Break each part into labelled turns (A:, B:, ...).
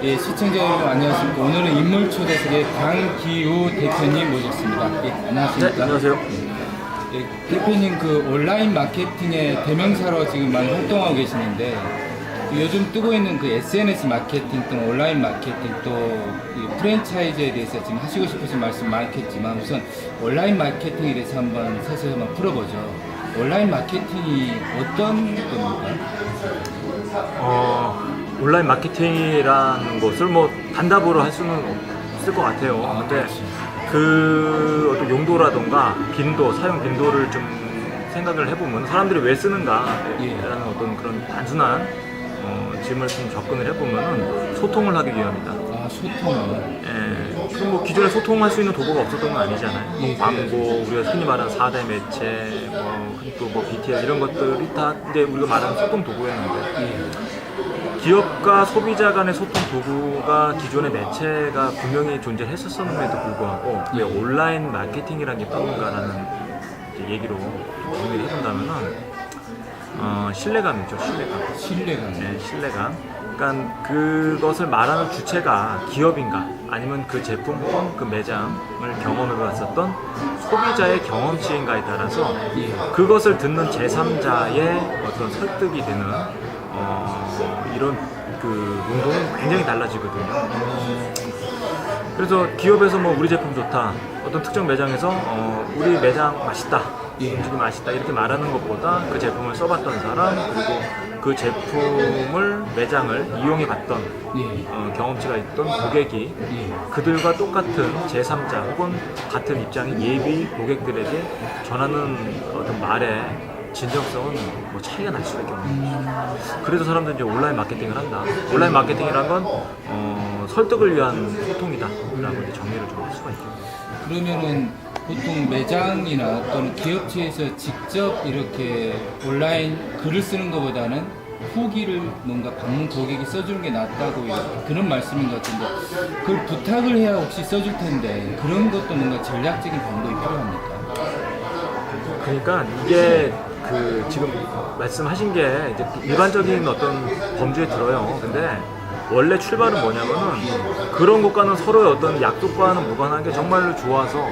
A: 예, 시청자 여러분 안녕하십니까. 오늘은 인물 초대석의 강기우 대표님 모셨습니다. 예, 안녕하십니까.
B: 네, 안녕하세요.
A: 예, 대표님 그 온라인 마케팅의 대명사로 지금 많이 활동하고 계시는데 요즘 뜨고 있는 그 SNS 마케팅 또는 온라인 마케팅 또 이 프랜차이즈에 대해서 지금 하시고 싶으신 말씀 많겠지만 우선 온라인 마케팅에 대해서 한번 서서히 한번 풀어보죠. 온라인 마케팅이 어떤 겁니까?
B: 온라인 마케팅이라는 것을 뭐 단답으로 할 수는 없을 것 같아요. 근데 그 어떤 용도라던가 빈도, 사용 빈도를 좀 생각을 해보면 사람들이 왜 쓰는가라는 어떤 그런 단순한 질문을 좀 접근을 해보면은 소통을 하기 위함이다.
A: 아, 소통을.
B: 예. 그럼 뭐 기존에 소통할 수 있는 도구가 없었던 건 아니잖아요. 뭐 광고, 우리가 흔히 말하는 4대 매체, 또 BTS 이런 것들이 다 이제 우리가 말하는 소통 도구였는데 기업과 소비자 간의 소통 도구가 기존의 매체가 분명히 존재했었음에도 불구하고 왜 온라인 마케팅이라는 게 뭔가라는 얘기로 정리를 해본다면은 신뢰감이죠. 신뢰감. 네, 신뢰감. 그러니까 그것을 말하는 주체가 기업인가 아니면 그 제품 혹은 그 매장을 경험해봤었던 소비자의 경험치인가에 따라서 그것을 듣는 제3자의 어떤 설득이 되는 이런 그 용도는 굉장히 달라지거든요. 그래서 기업에서 뭐 우리 제품 좋다, 어떤 특정 매장에서 우리 매장 맛있다, 음식이 맛있다 이렇게 말하는 것보다 그 제품을 써봤던 사람 그리고 그 제품을 매장을 이용해봤던 경험치가 있던 고객이 그들과 똑같은 제3자 혹은 같은 입장인 예비 고객들에게 전하는 어떤 말의 진정성은 뭐 차이가 날 수밖에 없는 거죠. 그래서 사람들은 이제 온라인 마케팅을 한다. 온라인 마케팅이란 건 설득을 위한 소통이다라고 이제 정리를 좀 할 수가 있겠네요.
A: 그러면은 보통 매장이나 또는 기업체에서 직접 이렇게 온라인 글을 쓰는 것보다는 후기를 뭔가 방문 고객이 써주는 게 낫다고 이렇게 그런 말씀인 것 같은데 그걸 부탁을 해야 혹시 써줄 텐데 그런 것도 뭔가 전략적인 방법이 필요합니까?
B: 그러니까 이게 그 지금 말씀하신 게 이제 일반적인 어떤 범주에 들어요. 근데 원래 출발은 뭐냐면은 그런 것과는 서로의 어떤 약속과는 무관한 게 정말로 좋아서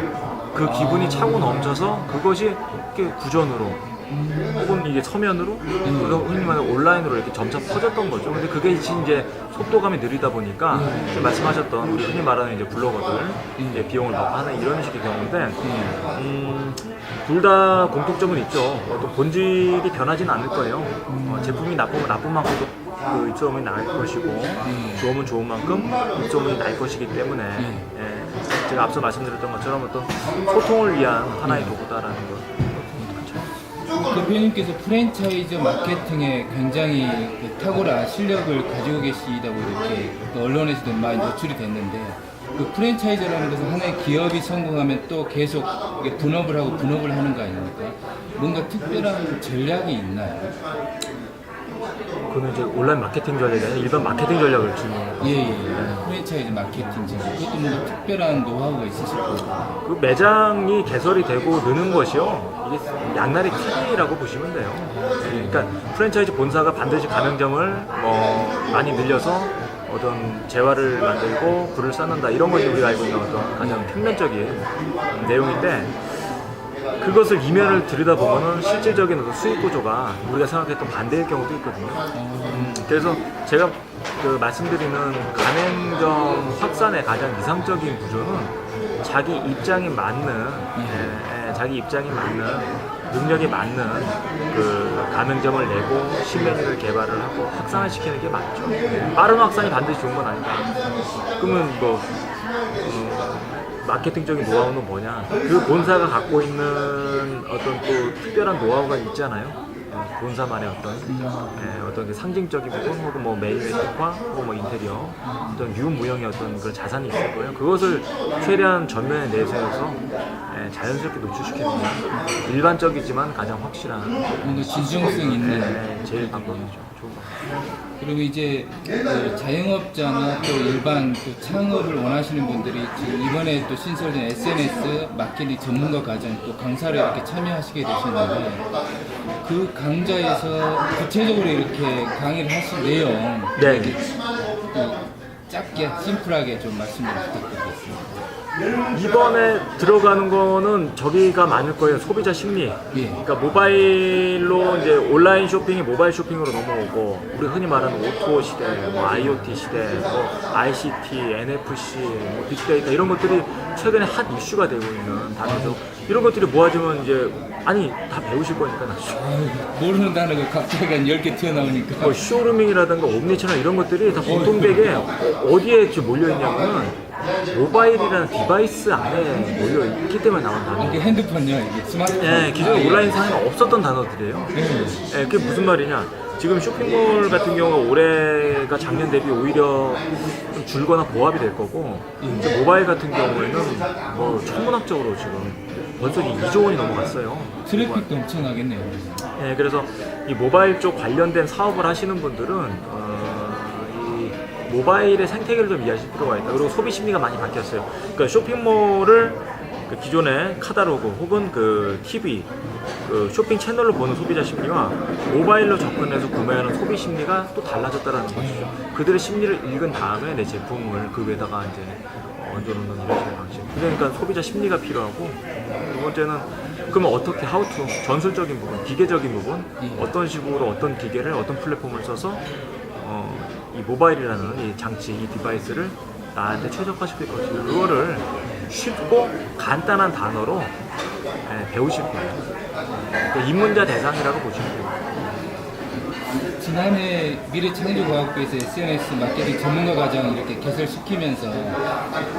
B: 그 기분이 차고 넘쳐서 그것이 이렇게 구전으로 혹은 이게 서면으로 흔히 말하는 온라인으로 이렇게 점차 퍼졌던 거죠. 근데 그게 이제 속도감이 느리다 보니까 말씀하셨던 우리 흔히 말하는 이제 블로거들 이제 비용을 받고 하는 이런 식의 경우인데 둘 다 공통점은 있죠. 어떤 본질이 변하지는 않을 거예요. 제품이 나쁘면 나쁜 만큼 그 입소문이 날 것이고 좋으면 좋은 만큼 입소문이 날 것이기 때문에 제가 앞서 말씀드렸던 것처럼 어떤 소통을 위한 하나의 도구다라는 것.
A: 대표님께서 프랜차이즈 마케팅에 굉장히 그 탁월한 실력을 가지고 계시다고 이렇게 또 언론에서도 많이 노출이 됐는데 그 프랜차이즈라는 것은 하나의 기업이 성공하면 또 계속 분업을 하고 분업을 하는 거 아닙니까? 뭔가 특별한 전략이 있나요?
B: 그거는 이제 온라인 마케팅 전략이 아니라 일반 마케팅 전략을 질문해요.
A: 프랜차이즈 마케팅 전략. 그것도 뭔가 특별한 노하우가 있으실 거고.
B: 그 매장이 개설이 되고 느는 것이요. 이게 양날의 칼이라고 보시면 돼요. 그러니까 프랜차이즈 본사가 반드시 가맹점을 많이 늘려서 어떤 재화를 만들고 불을 쌓는다 이런 것이 우리가 알고 있는 어떤 가장 평면적인 내용인데 그것을 이면을 들여다보면은 실질적인 어떤 수익 구조가 우리가 생각했던 반대일 경우도 있거든요. 그래서 제가 그 말씀드리는 가맹점 확산의 가장 이상적인 구조는 자기 입장이 맞는 능력이 맞는 그 가맹점을 내고 신메뉴를 개발을 하고 확산을 시키는 게 맞죠. 빠른 확산이 반드시 좋은 건 아니다. 그러면 뭐 마케팅적인 노하우는 뭐냐? 그 본사가 갖고 있는 어떤 또 특별한 노하우가 있잖아요. 본사만의 어떤 상징적인 부분 혹은 뭐 메뉴의 특화 혹은 뭐 인테리어 어떤 유무형의 어떤 그런 자산이 있을 거예요. 그것을 최대한 전면에 내세워서 자연스럽게 노출시키는 게 일반적이지만 가장 확실한
A: 뭔가 진정성 있는
B: 제일 방법이죠. 좋은 방법.
A: 그리고 이제 그 자영업자나 또 일반 또 창업을 원하시는 분들이 지금 이번에 또 신설된 SNS 마케팅 전문가 과정 또 강사를 이렇게 참여하시게 되셨는데 그 강좌에서 구체적으로 이렇게 강의를 하신 내용 짧게 심플하게 좀 말씀을 부탁드리겠습니다.
B: 이번에 들어가는 거는 저기가 많을 거예요. 소비자 심리.
A: 예.
B: 그러니까 모바일로 이제 온라인 쇼핑이 모바일 쇼핑으로 넘어오고, 우리 흔히 말하는 O2O 시대, 뭐 IoT 시대, 뭐 ICT, NFC, 뭐 빅데이터 이런 것들이 최근에 핫 이슈가 되고 있는 단어죠. 이런 것들이 모아지면 이제 아니 다 배우실 거니까 나중에.
A: 아유, 모르는 단어가 갑자기 한 10개 튀어나오니까.
B: 뭐 쇼루밍이라든가 옴니채널 이런 것들이 다 공통되게 어디에 지금 몰려있냐면 모바일이라는 디바이스 안에 몰려있기 때문에 나온 단어.
A: 이게 핸드폰이요, 이게 스마트폰.
B: 네, 기존에
A: 예.
B: 온라인 상에는 없었던 단어들이에요.
A: 네.
B: 네, 그게 무슨 말이냐? 지금 쇼핑몰 같은 경우가 올해가 작년 대비 오히려 좀 줄거나 고압이 될 거고, 이제 모바일 같은 경우에는 뭐 천문학적으로 지금 벌써 2조 원이 넘어갔어요.
A: 트래픽도 엄청나겠네요.
B: 네, 그래서 이 모바일 쪽 관련된 사업을 하시는 분들은 이 모바일의 생태계를 좀 이해하실 필요가 있다. 그리고 소비 심리가 많이 바뀌었어요. 그러니까 쇼핑몰을 그 기존의 카탈로그 혹은 그 TV, 그 쇼핑 채널로 보는 소비자 심리와 모바일로 접근해서 구매하는 소비 심리가 또 달라졌다는 것이죠. 그들의 심리를 읽은 다음에 내 제품을 그 위에다가 이제 얹어놓는 이런 식의 방식. 그러니까 소비자 심리가 필요하고, 두 번째는 그러면 어떻게 하우투 전술적인 부분, 기계적인 부분, 어떤 식으로 어떤 기계를 어떤 플랫폼을 써서 이 모바일이라는 이 장치, 이 디바이스를 나한테 최적화시킬 것인가, 그거를 쉽고 간단한 단어로 배우실 거예요. 그러니까 입문자 대상이라고 보시면 돼요.
A: 지난해 미래창조과학부에서 SNS 마케팅 전문가 과정 이렇게 개설시키면서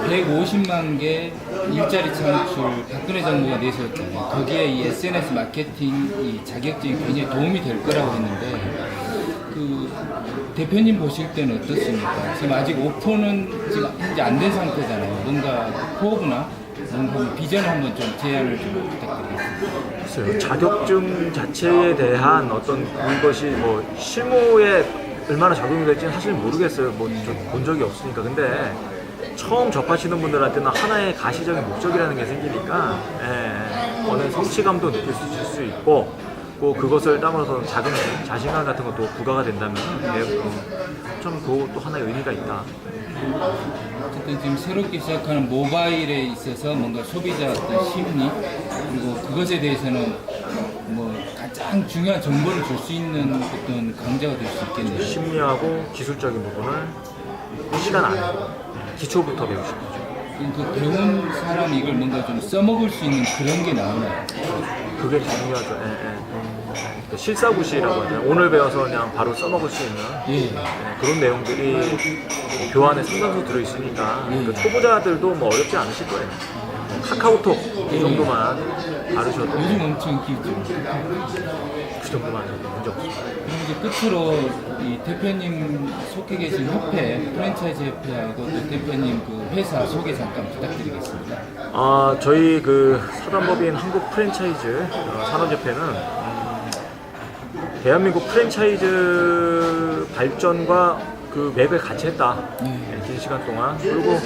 A: 150만 개 일자리 창출 박근혜 정부가 내세웠잖아요. 거기에 이 SNS 마케팅 이 자격증이 굉장히 도움이 될 거라고 했는데, 그 대표님 보실 때는 어떻습니까? 지금 아직 오픈은 지금 현재 안 된 상태잖아요. 뭔가 포부나 뭔가 비전을 한번 좀 제안을 좀 부탁드리겠습니다.
B: 글쎄요, 자격증 자체에 대한 어떤 그것이 뭐 실무에 얼마나 적용이 될지는 사실 모르겠어요. 뭐 본 적이 없으니까. 근데 처음 접하시는 분들한테는 하나의 가시적인 목적이라는 게 생기니까 어느 성취감도 느낄 수 있고, 또 그것을 따라서 자신감 같은 것도 부과가 된다면 좀 그것도 하나의 의미가 있다.
A: 어쨌든 지금 새롭게 시작하는 모바일에 있어서 뭔가 소비자 어떤 심리, 그리고 그것에 대해서는 뭐 가장 중요한 정보를 줄 수 있는 어떤 강자가 될 수 있겠네요.
B: 심리하고 기술적인 부분을 시간 안에 기초부터 배우시는 거죠.
A: 그 배운 사람이 이걸 뭔가 좀 써먹을 수 있는 그런 게 나오나요?
B: 그게 중요하죠. 실사구시라고 하잖아요. 오늘 배워서 그냥 바로 써먹을 수 있는
A: 예.
B: 그런 내용들이 교환에 상당수 들어있으니까 그 초보자들도 뭐 어렵지 않으실 거예요. 카카오톡 이 정도만 다루셔도
A: 요즘 엄청 기죠.
B: 그 정도만 하셔도 문제 없습니다.
A: 그럼 이제 끝으로 이 대표님 속해 계신 협회, 프랜차이즈 협회하고 또 대표님 그 회사 소개 잠깐 부탁드리겠습니다.
B: 저희 그 사단법인 한국 프랜차이즈 산업협회는 대한민국 프랜차이즈 발전과 그 맥을 같이 했다. 긴 시간 동안. 그리고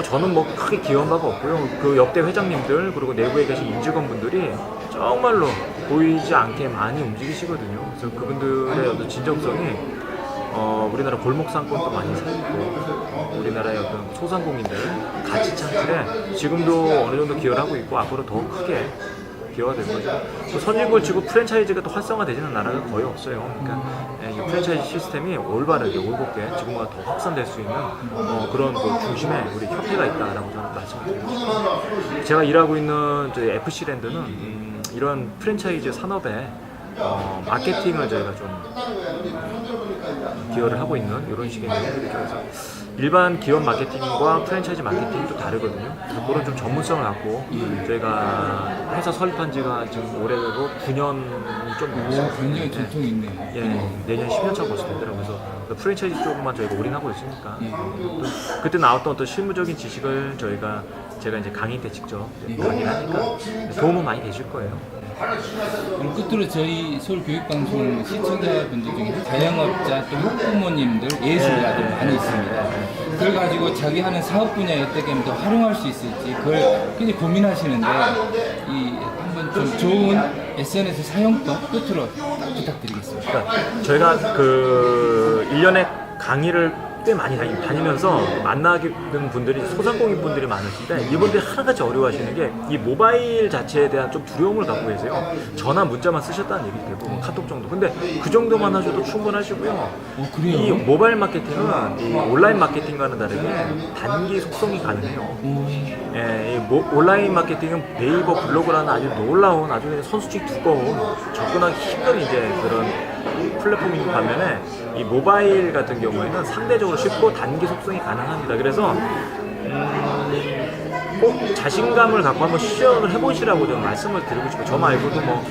B: 저는 뭐 크게 기여한 바가 없고요. 그 역대 회장님들 그리고 내부에 계신 임직원분들이 정말로 보이지 않게 많이 움직이시거든요. 그래서 그분들의 어떤 진정성이 우리나라 골목 상권도 많이 살리고, 우리나라의 어떤 소상공인들 가치 창출에 지금도 어느 정도 기여를 하고 있고, 앞으로 더 크게 기여가 될 거죠. 또 선진국을 치고 프랜차이즈가 또 활성화되지는 나라가 거의 없어요. 그러니까 이 프랜차이즈 시스템이 올바르게 올곧게 지금보다 더 확산될 수 있는 그런 그 중심에 우리 협회가 있다라고 저는 말씀을 드리고 싶습니다. 제가 일하고 있는 저희 FC랜드는 이런 프랜차이즈 산업에 마케팅을 저희가 좀 기여를 하고 있는 이런 식의 내용들이죠. 그래서 일반 기업 마케팅과 프랜차이즈 마케팅이 좀 다르거든요. 그런 좀 전문성을 갖고 저희가 회사 설립한 지가 지금 올해로 9년이 좀 넘었어요.
A: 굉장히 전통이 있네요.
B: 내년 10년 차 벌써 되더라고요. 그래서 그 프랜차이즈 쪽만 저희가 올인하고 있으니까 그때 나왔던 어떤 실무적인 지식을 제가 이제 강의 때 직접 강의를 하니까 도움은 많이 되실 거예요.
A: 그럼 끝으로 저희 서울교육방송 시청자분들 중에 자영업자 또 학부모님들 예술가들 많이 있습니다. 그걸 가지고 자기 하는 사업 분야에 어떻게 하면 더 활용할 수 있을지 그걸 굉장히 고민하시는데 이 한번 좀 좋은 SNS 사용법 끝으로 부탁드리겠습니다.
B: 그러니까 저희가 그 1년에 강의를 꽤 많이 다니면서 만나는 분들이 소상공인 분들이 많으신데 이분들이 하나같이 어려워하시는 게 이 모바일 자체에 대한 좀 두려움을 갖고 계세요. 전화 문자만 쓰셨다는 얘기 대부분 카톡 정도. 근데 그 정도만 하셔도 충분하시고요.
A: 그래요?
B: 이 모바일 마케팅은 이 온라인 마케팅과는 다르게 단기 속성이 가능해요. 예, 이 온라인 마케팅은 네이버 블로그라는 아주 놀라운 아주 그냥 선수층이 두꺼운 접근하기 힘든 이제 그런 플랫폼인 반면에 이 모바일 같은 경우에는 상대적으로 쉽고 단기 속성이 가능합니다. 그래서 꼭 자신감을 갖고 한번 시연을 해보시라고 좀 말씀을 드리고 싶어요. 저 말고도 뭐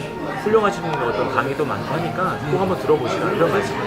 B: 훌륭하신 어떤 강의도 많고 하니까 꼭 한번 들어보시라 이런 말씀을